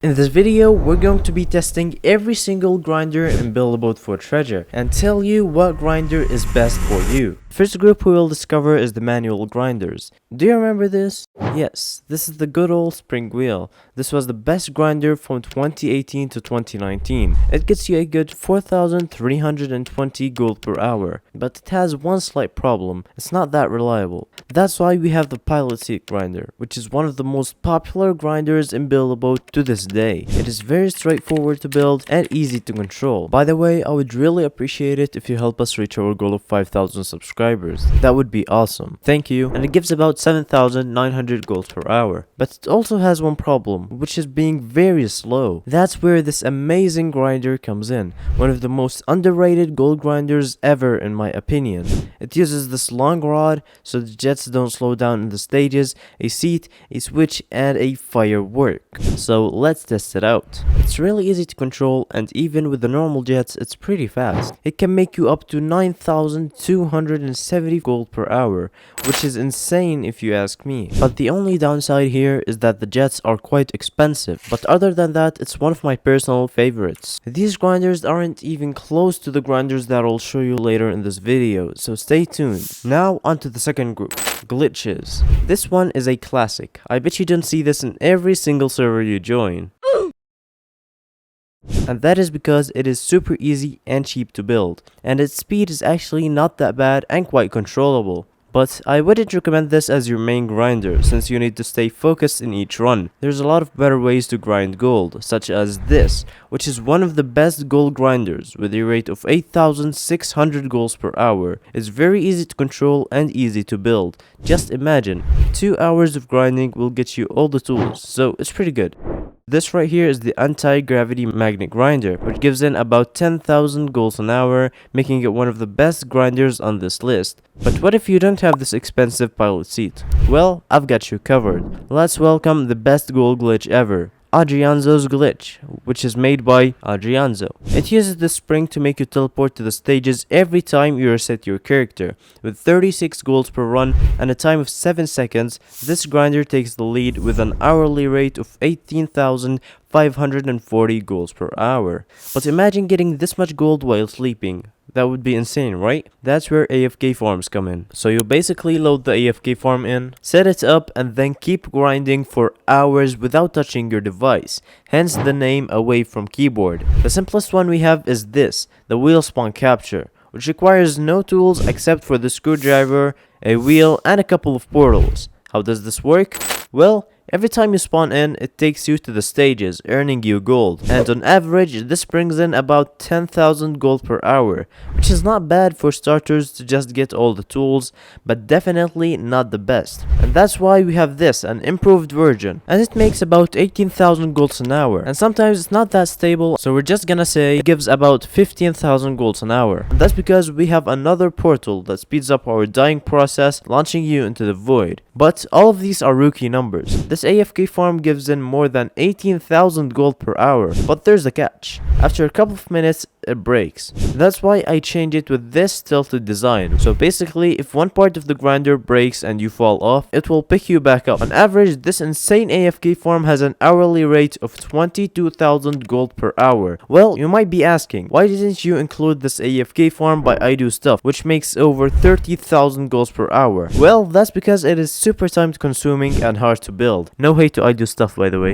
In this video, we're going to be testing every single grinder in Build for Treasure and tell you what grinder is best for you. First group we will discover is the manual grinders. Do you remember this? Yes, this is the good old spring wheel. This was the best grinder from 2018 to 2019. It gets you a good 4,320 gold per hour, but it has one slight problem. It's not that reliable. That's why we have the pilot seat grinder, which is one of the most popular grinders in Build to this day. It is very straightforward to build and easy to control. By the way, I would really appreciate it if you help us reach our goal of 5,000 subscribers. That would be awesome. Thank you. And it gives about 7,900 gold per hour. But it also has one problem, which is being very slow. That's where this amazing grinder comes in. One of the most underrated gold grinders ever in my opinion. It uses this long rod so the jets don't slow down in the stages, a seat, a switch, and a firework. So let's test it out. It's really easy to control, and even with the normal jets, it's pretty fast. It can make you up to 9,270 gold per hour, which is insane if you ask me. But the only downside here is that the jets are quite expensive, but other than that, it's one of my personal favorites. These grinders aren't even close to the grinders that I'll show you later in this video, so stay tuned. Now onto the second group, glitches. This one is a classic. I bet you don't see this in every single server you join. And that is because it is super easy and cheap to build, and its speed is actually not that bad and quite controllable. But I wouldn't recommend this as your main grinder, since you need to stay focused in each run. There's a lot of better ways to grind gold, such as this, which is one of the best gold grinders with a rate of 8,600 golds per hour. It's very easy to control and easy to build. Just imagine, 2 hours of grinding will get you all the tools, so it's pretty good. This right here is the anti-gravity magnet grinder, which gives in about 10,000 golds an hour, making it one of the best grinders on this list. But what if you don't have this expensive pilot seat? Well, I've got you covered. Let's welcome the best gold glitch ever. Adrianzo's glitch, which is made by Adrianzo. It uses the spring to make you teleport to the stages every time you reset your character. With 36 golds per run and a time of 7 seconds, this grinder takes the lead with an hourly rate of 18,540 golds per hour. But imagine getting this much gold while sleeping. That would be insane, right? That's where AFK farms come in. So you basically load the AFK farm in, set it up, and then keep grinding for hours without touching your device. Hence the name away from keyboard. The simplest one we have is this, the wheel spawn capture, which requires no tools except for the screwdriver, a wheel, and a couple of portals. How does this work? Well, every time you spawn in, it takes you to the stages, earning you gold. And on average, this brings in about 10,000 gold per hour, which is not bad for starters to just get all the tools, but definitely not the best. And that's why we have this, an improved version. And it makes about 18,000 golds an hour. And sometimes it's not that stable, so we're just gonna say it gives about 15,000 golds an hour. And that's because we have another portal that speeds up our dying process, launching you into the void. But all of these are rookie numbers. This AFK farm gives in more than 18,000 gold per hour, but there's a catch. After a couple of minutes, it breaks. That's why I changed it with this tilted design. So basically, if one part of the grinder breaks and you fall off, it will pick you back up. On average, this insane AFK farm has an hourly rate of 22,000 gold per hour. Well, you might be asking, why didn't you include this AFK farm by I Do Stuff, which makes over 30,000 golds per hour? Well, that's because it is super time consuming and hard to build. No hate to I Do Stuff, by the way.